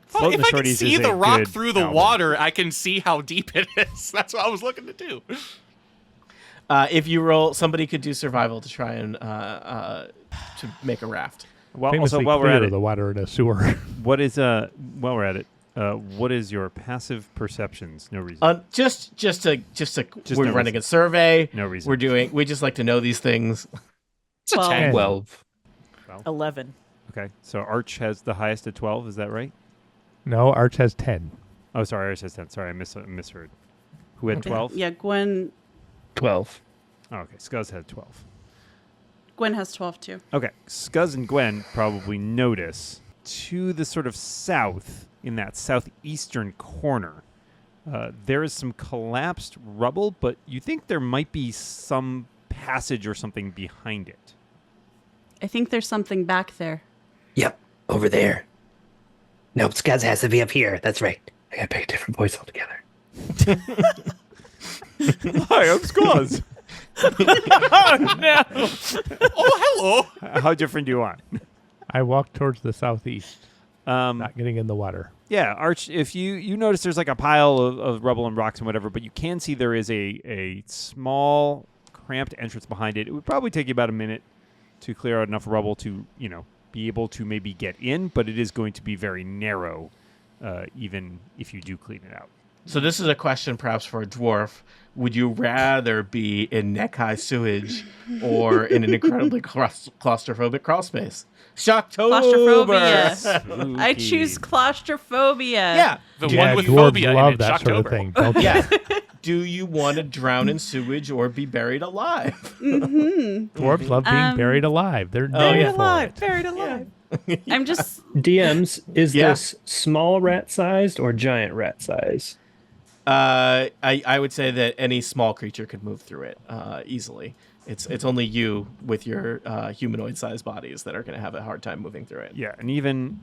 Floating if the I can shorties see is the a rock good through the album. water, I can see how deep it is. That's what I was looking to do. If you roll, somebody could do survival to try and to make a raft. Well, Famously also, while we're clear at it, the water in a sewer. what is while we're at it, what is your passive perceptions? No reason. Just we're no running reason. a survey. No reason. We just like to know these things. It's a 10. 12. 11. Okay, so Arch has the highest at 12. Is that right? No, Arch has 10. Oh, sorry, Arch has 10. Sorry, I misheard. Who had 12? Yeah, Gwen 12. Oh, okay, Scuzz had 12. has 12 too. Okay, Scuzz and Gwen probably notice to the sort of south, in that southeastern corner, there is some collapsed rubble, but you think there might be some passage or something behind it. I think there's something back there. Yep, over there. Nope, Scuzz has to be up here. That's right. I gotta pick a different voice altogether. Hi, I'm Scuzz. Oh, hello. How different do you want? I walk towards the southeast, Um, not getting in the water. Yeah, Arch, if you notice there's like a pile of rubble and rocks and whatever, but you can see there is a small, cramped entrance behind it. It would probably take you about a minute to clear out enough rubble to, be able to maybe get in, but it is going to be very narrow, even if you do clean it out. So this is a question perhaps for a dwarf. Would you rather be in neck-high sewage or in an incredibly claustrophobic crawl space? Shocktober! Claustrophobia. I choose claustrophobia. Yeah. The Yeah, one with dwarves phobia love in it, that sort of Shocktober. thing, don't they? Yeah. Do you want to drown in sewage or be buried alive? Dwarves love being buried alive. They're Buried known for alive. it. Buried alive. I'm just. DMs, is Yeah. this small rat sized or giant rat size? I would say that any small creature could move through it easily. It's only you with your humanoid-sized bodies that are going to have a hard time moving through it. Yeah, and even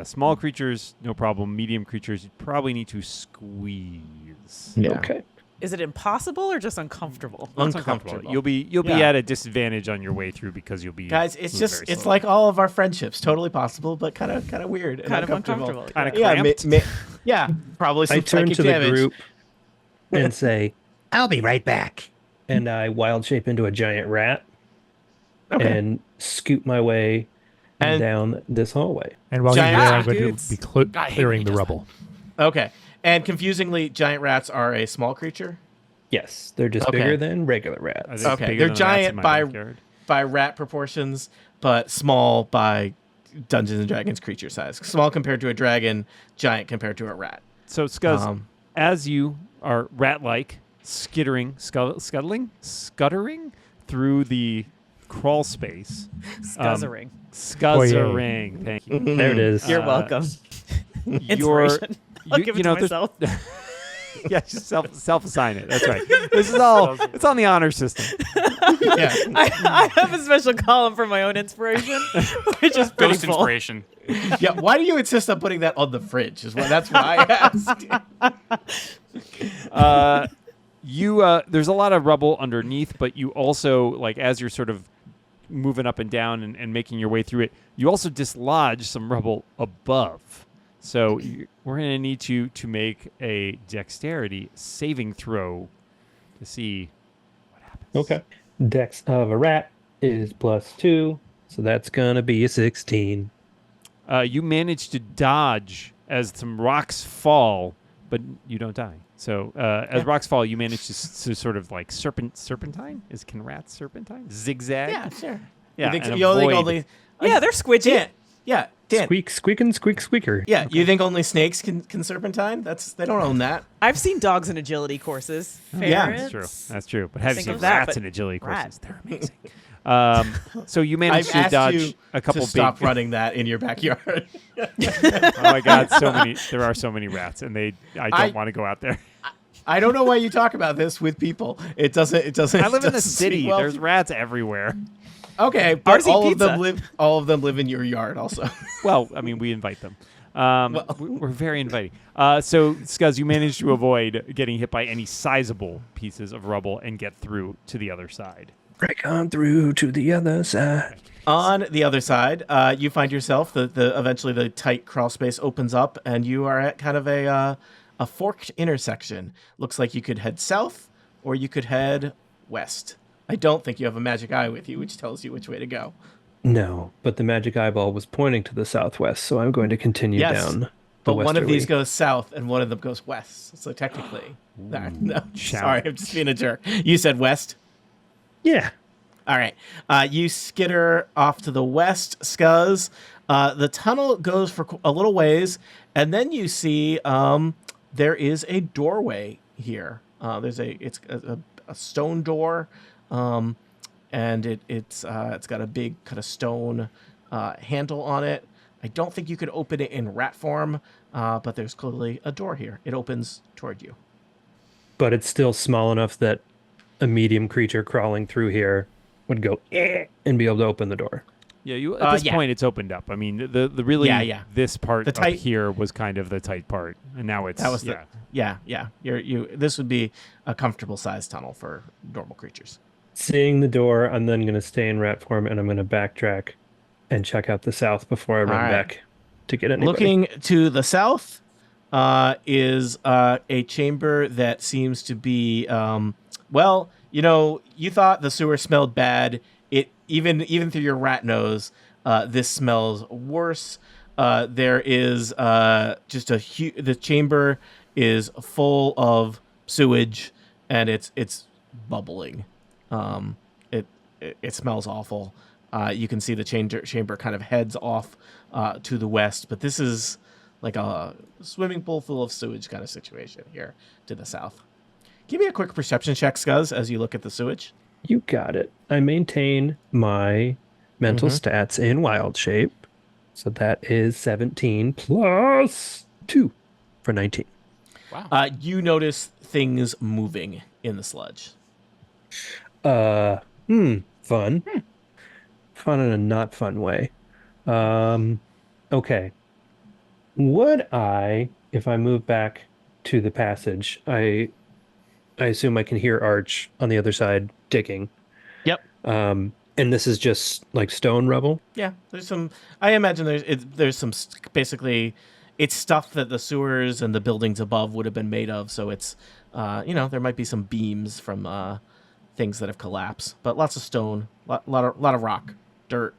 small creatures, no problem. Medium creatures, you probably need to squeeze. Yeah. Okay. Is it impossible or just uncomfortable? It's Uncomfortable. You'll be Yeah. at a disadvantage on your way through because you'll be Guys, it's moving just very it's slowly. like all of our friendships, totally possible, but kind of weird, and Kind of uncomfortable. Kinda Yeah, cramped. yeah, probably some I turn psychic to the damage. group and say, I'll be right back. and I wild shape into a giant rat Okay. and scoot my way And- down this hallway. And while you're Giant there, I'm going dudes. to be I hate clearing when he the does rubble. Okay, and confusingly, giant rats are a small creature. Yes, they're just Okay. bigger than regular Are rats. they Okay, bigger they're than the rats in giant my by backyard? by rat proportions, but small by Dungeons and Dragons creature size. Small compared to a dragon, giant compared to a rat. So, Scuzz, Um, as you are rat-like, scuttering through the crawl space. Scuzzering. Scuzzering. Thank you. There it is. You're uh, welcome. Your- Inspiration. I'll give it to there's- myself. Yeah, just self-assign it. That's right. This is all. It's on the honor system. yeah. I have a special column for my own inspiration, which is pretty Ghost full. inspiration. Yeah, why do you insist on putting that on the fridge? That's why I asked. There's a lot of rubble underneath, but you also, like, as you're sort of moving up and down and making your way through it. You also dislodge some rubble above. So we're going to need you to make a dexterity saving throw to see what happens. Okay. Dex of a rat is +2, so that's gonna be a 16. You manage to dodge as some rocks fall, but you don't die. So as rocks fall, you manage to sort of like serpentine. Can rats serpentine? Zigzag? Yeah, sure. Yeah, You think and you only, avoid- Yeah, they're squidgy. Dan, Dan. Squeak, squeakin', squeak, squeaker. Yeah, you think only snakes can serpentine? They don't own that. I've seen dogs in agility courses. Yeah. That's true. That's true. But have you Think seen of that, rats but in agility rat. courses? They're amazing. So you managed I've to asked dodge you a couple to big. stop running that in your backyard. Oh my God, so many! There are so many rats, and I don't want to go out there. I don't know why you talk about this with people. It doesn't. I live in the doesn't speak city. well. There's rats everywhere. Okay, but Ours eat all of them pizza. live in your yard also. Well, I mean, we invite them. We're very inviting. So, Scuzz, you managed to avoid getting hit by any sizable pieces of rubble and get through to the other side. Break on through to the other side. On the other side, you find yourself eventually the tight crawl space opens up, and you are at kind of a forked intersection. Looks like you could head south, or you could head west. I don't think you have a magic eye with you, which tells you which way to go. No, but the magic eyeball was pointing to the southwest, so I'm going to continue down the But one of these westerly. goes south, and one of them goes west. So technically, no, sorry, challenge. I'm just being a jerk. You said west. Yeah. All right. You skitter off to the west, Scuzz. The tunnel goes for a little ways, and then you see there is a doorway here. It's a stone door, and it's got a big kind of stone handle on it. I don't think you could open it in rat form, but there's clearly a door here. It opens toward you. But it's still small enough that a medium creature crawling through here would go and be able to open the door. Yeah, at this yeah. point it's opened up. I mean, the really this part The tight- up here was kind of the tight part, and now it's That was yeah. This would be a comfortable sized tunnel for normal creatures. Seeing the door, I'm then going to stay in rat form, and I'm going to backtrack and check out the south before I run right. back to get anybody. Looking to the south is a chamber that seems to be you thought the sewer smelled bad. It even through your rat nose, this smells worse. There is the chamber is full of sewage, and it's bubbling. It smells awful. You can see the chamber kind of heads off to the west, but this is like a swimming pool full of sewage kind of situation here to the south. Give me a quick perception check, Scuzz, as you look at the sewage. You got it. I maintain my mental stats in wild shape. So that is 17 plus 2 for 19. Wow. You notice things moving in the sludge. Fun. Fun in a not fun way. Okay. Would I, if I move back to the passage, I assume I can hear Arch on the other side digging. Yep. And this is just like stone rubble? Yeah, there's some. I imagine there's some basically, it's stuff that the sewers and the buildings above would have been made of. So it's, there might be some beams from things that have collapsed, but lots of stone, lot of rock, dirt,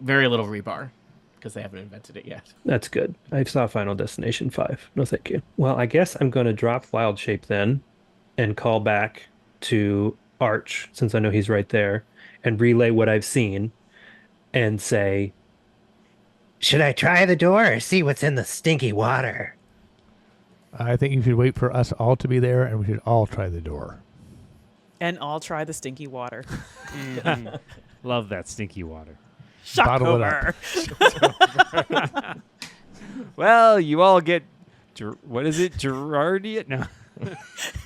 very little rebar because they haven't invented it yet. That's good. I saw Final Destination 5. No, thank you. Well, I guess I'm going to drop Wild Shape then and call back to Arch, since I know he's right there, and relay what I've seen and say, Should I try the door or see what's in the stinky water? I think you should wait for us all to be there, and we should all try the door. And I'll try the stinky water. Love that stinky water. Bottle it up. Shocktober. Well, you all get what is it? Gerardia? No.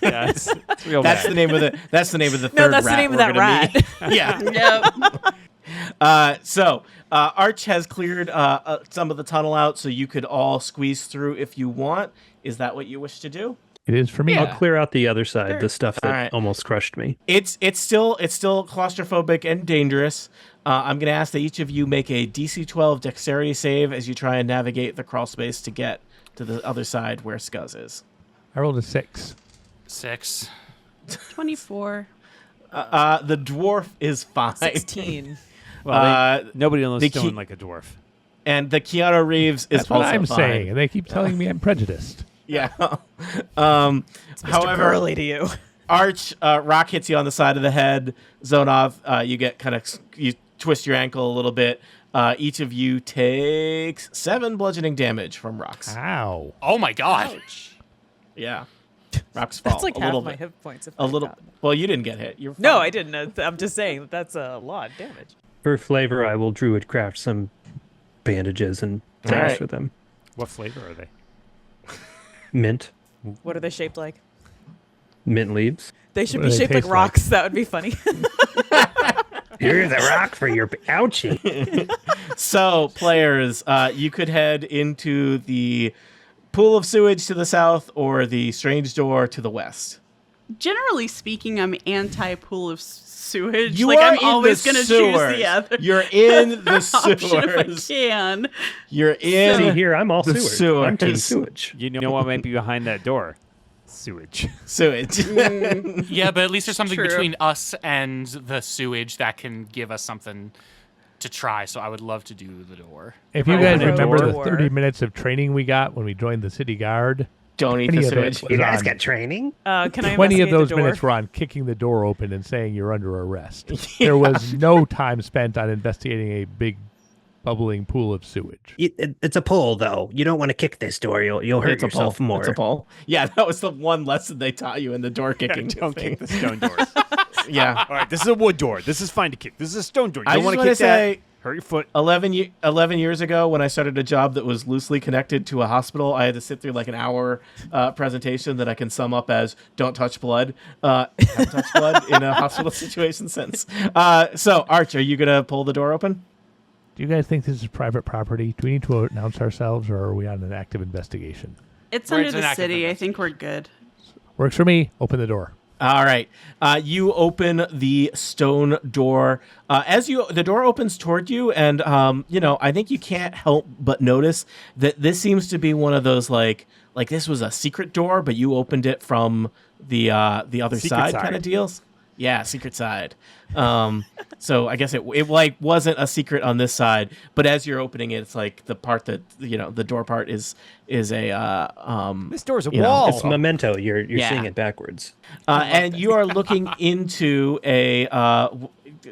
Yeah, it's real That's bad. the name of the. That's the name of the third. No, that's the rat name of we're that gonna rat. meet. Yeah. Yep. So Arch has cleared some of the tunnel out, so you could all squeeze through if you want. Is that what you wish to do? It is for me. Yeah. I'll clear out the other side, Sure. the stuff that All right. almost crushed me. It's still claustrophobic and dangerous. I'm going to ask that each of you make a DC 12 dexterity save as you try and navigate the crawl space to get to the other side where Scuzz is. I rolled a 6. 6. 24. The dwarf is fine. 16. Well, nobody knows the stone key- like a dwarf. And the Keanu Reeves is That's what also I'm fine. saying. And they keep telling me I'm prejudiced. Yeah. Mr. However, Burley to you. Arch, rock hits you on the side of the head. Zonoth, you get you twist your ankle a little bit. Each of you takes 7 bludgeoning damage from rocks. Ow. Oh my god. Ouch. Yeah. Rocks fall That's like a half little my bit. hit points. If A I little. got them. Well, you didn't get hit. You're fine. No, I didn't. I'm just saying that's a lot of damage. For flavor, I will druid craft some bandages and things Alright. for them. What flavor are they? Mint, What are they shaped like? mint leaves. They should What be do they shaped like taste like? rocks. That would be funny. Here's a rock for your ouchie. So, players, you could head into the pool of sewage to the south or the strange door to the west. Generally speaking, I'm anti-pool of sewage. You like, are I'm in always the going to choose sewers. the other You're in the option if I sewers. can. You're in. See here, I'm all the sewage. I'm team sewers. sewage. You know what might be behind that door? Sewage. Sewage. Yeah, but at least there's something True. between us and the sewage that can give us something to try. So I would love to do the door. If you Oh, guys the remember the door. 30 minutes of training we got when we joined the city guard, Don't eat 20 the of it sewage. was You guys on- got training? Can I 20 of investigate those the door? minutes were on kicking the door open and saying you're under arrest. There was no time spent on investigating a big bubbling pool of sewage. It's a pull, though. You don't want to kick this door. You'll hurt It's a yourself pull. more. It's a pull. Yeah, that was the one lesson they taught you in the door kicking Don't thing. kick the stone doors. Yeah. All right, this is a wood door. This is fine to kick. This is a stone door. You I don't just want to wanna kick that. say- Hurt your foot. 11 years ago, when I started a job that was loosely connected to a hospital, I had to sit through like an hour presentation that I can sum up as "Don't touch blood." Haven't touched blood in a hospital situation since. So, Arch, are you gonna pull the door open? Do you guys think this is private property? Do we need to announce ourselves, or are we on an active investigation? It's Where under it's an the active city. I investigation. think we're good. Works for me. Open the door. All right. You open the stone door. The door opens toward you, and I think you can't help but notice that this seems to be one of those like this was a secret door, but you opened it from the other Secret side side. kind of deals. Yeah, secret side. So I guess it like wasn't a secret on this side, but as you're opening it, it's like the part that the door part is a This door's a You know, wall. It's memento. You're Yeah. seeing it backwards. and you are looking into a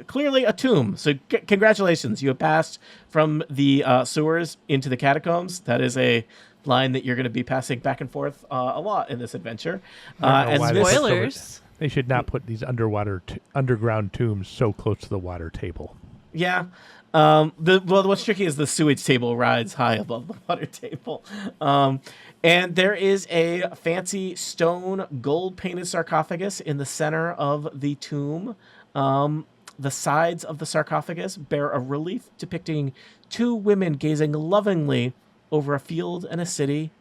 clearly a tomb. So congratulations, you have passed from the sewers into the catacombs. That is a line that you're going to be passing back and forth a lot in this adventure. I don't know And why they put so much- Spoilers. They should not put these underground tombs so close to the water table. Yeah. What's tricky is the sewage table rides high above the water table. And there is a fancy stone gold painted sarcophagus in the center of the tomb. The sides of the sarcophagus bear a relief depicting two women gazing lovingly over a field and a city.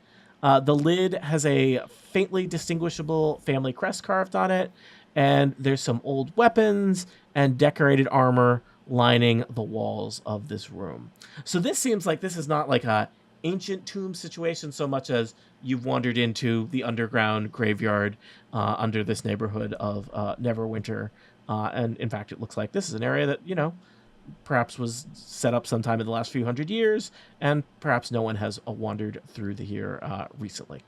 The lid has a faintly distinguishable family crest carved on it, and there's some old weapons and decorated armor lining the walls of this room. So this seems like this is not like a ancient tomb situation so much as you've wandered into the underground graveyard under this neighborhood of Neverwinter. And in fact, it looks like this is an area that, perhaps was set up sometime in the last few hundred years, and perhaps no one has wandered through here recently.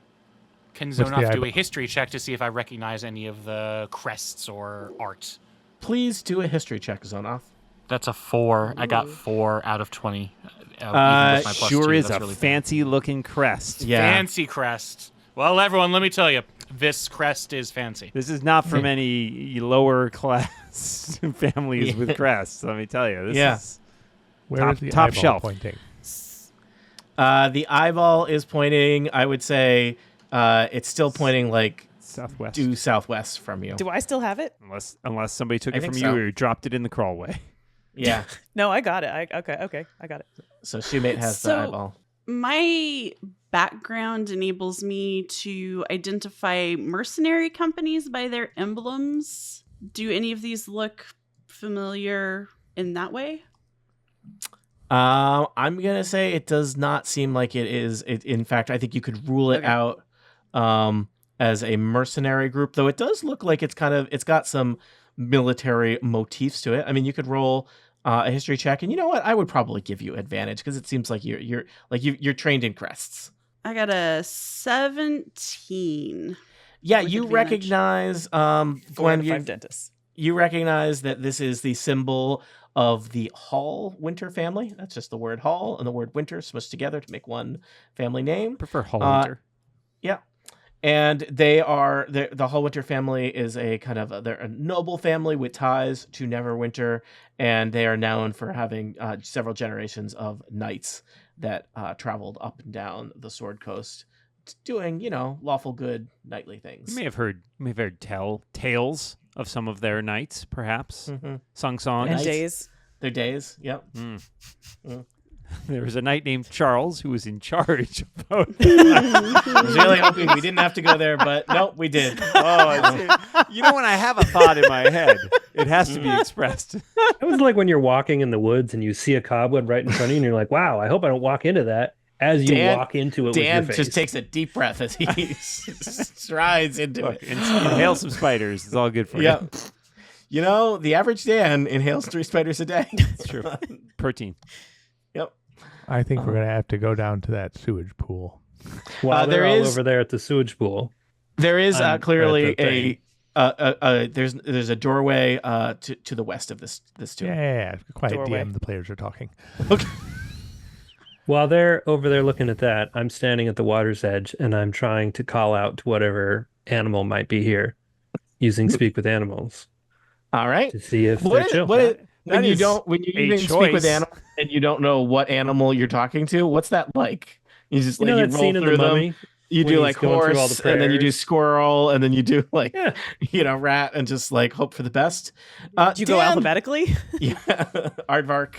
Can What's the Zonoff do eyeball? a history check to see if I recognize any of the crests or art? Please do a history check, Zonoff. That's a 4. I got 4 out of 20. Even with my plus Sure 2, is that's a really bad. fancy-looking crest. Yeah. Fancy crest. Well, everyone, let me tell you, this crest is fancy. This is not from any lower class families with crests. Let me tell you. This Yeah. is Where is Top- the top eyeball shelf. pointing? The eyeball is pointing, I would say, it's still pointing like southwest. due southwest from you. Do I still have it? Unless somebody took I it think from so. you or dropped it in the crawlway. Yeah. No, I got it. Okay, I got it. So Shoemate has So- the eyeball. my background enables me to identify mercenary companies by their emblems. Do any of these look familiar in that way? I'm gonna say it does not seem like it is. In fact, I think you could rule it out as a mercenary group, though it does look like it's got some military motifs to it. I mean, you could roll a history check, and you know what? I would probably give you advantage because it seems like you're trained in crests. I got a 17. Yeah, with you advantage. recognize 4 out Gwen. of 5 dentists. You recognize that this is the symbol of the Hall Winter family. That's just the word Hall and the word Winter smushed together to make one family name. Prefer Hallwinter. Yeah. And they are the Hall Winter family is they're a noble family with ties to Neverwinter, and they are known for having several generations of knights that traveled up and down the Sword Coast, doing lawful good knightly things. You may have heard tales of some of their knights, perhaps sung songs. And Nice. days. Their days, yep. There was a knight named Charles who was in charge of both. I was really hoping we didn't have to go there, but nope, we did. You know, when I have a thought in my head, it has to be expressed. It was like when you're walking in the woods and you see a cobweb right in front of you and you're like, wow, I hope I don't walk into that. As you walk into it Dan with your face. just takes a deep breath as he strides into Look, it. inhale some spiders. It's all good for Yep. you. You know, the average Dan inhales 3 spiders a day. It's true. Protein. Yep. I think we're gonna have to go down to that sewage pool. While there they're all is- over there at the sewage pool. There is clearly at the there's a doorway to the west of this tomb. Yeah, quiet Doorway. DM. The players are talking. While they're over there looking at that, I'm standing at the water's edge and I'm trying to call out to whatever animal might be here using Speak with Animals All right. to see if What they're is, chill. what is, when that you is don't when you a even speak with choice. animals and you don't know what animal you're talking to, what's that like? You just You know like that you roll scene in through The them. Mummy? You when do he's like going through all horse, the and then you do prayers? squirrel, and then you do like Yeah. rat, and just like hope for the best. Do you go Dan- alphabetically? Yeah, aardvark,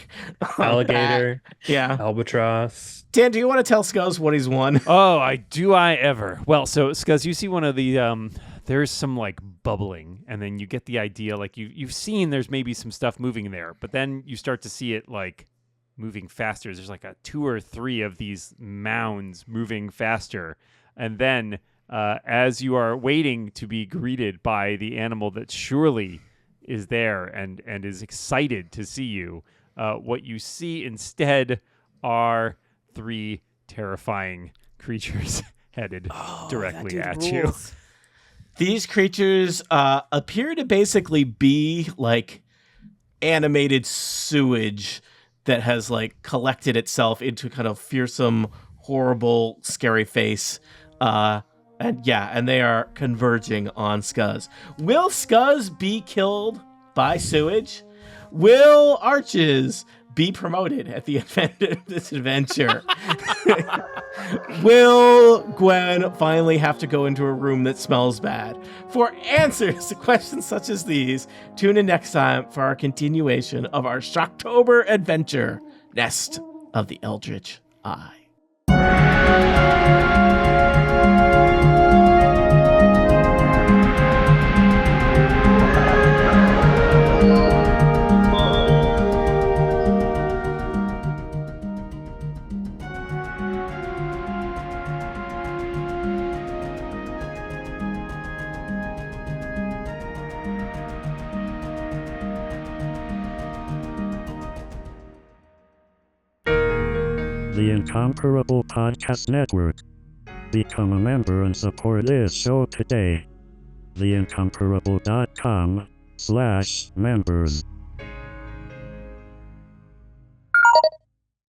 Alligator, bat. Yeah, albatross. Dan, do you want to tell Scuzz what he's won? Oh, I ever. Well, so Scuzz, you see one of the there's some like bubbling, and then you get the idea like you've seen there's maybe some stuff moving there, but then you start to see it like moving faster. There's like 2 or 3 of these mounds moving faster, and then as you are waiting to be greeted by the animal that surely is there and is excited to see you, what you see instead are 3 terrifying creatures headed directly at you. These creatures appear to basically be like animated sewage that has like collected itself into kind of fearsome, horrible, scary face. And they are converging on Scuzz. Will Scuzz be killed by sewage? Will Arches be promoted at the end of this adventure? Will Gwen finally have to go into a room that smells bad? For answers to questions such as these, tune in next time for our continuation of our Shocktober adventure, Nest of the Eldritch Eye. The Incomparable Podcast Network. Become a member and support this show today. theincomparable.com/members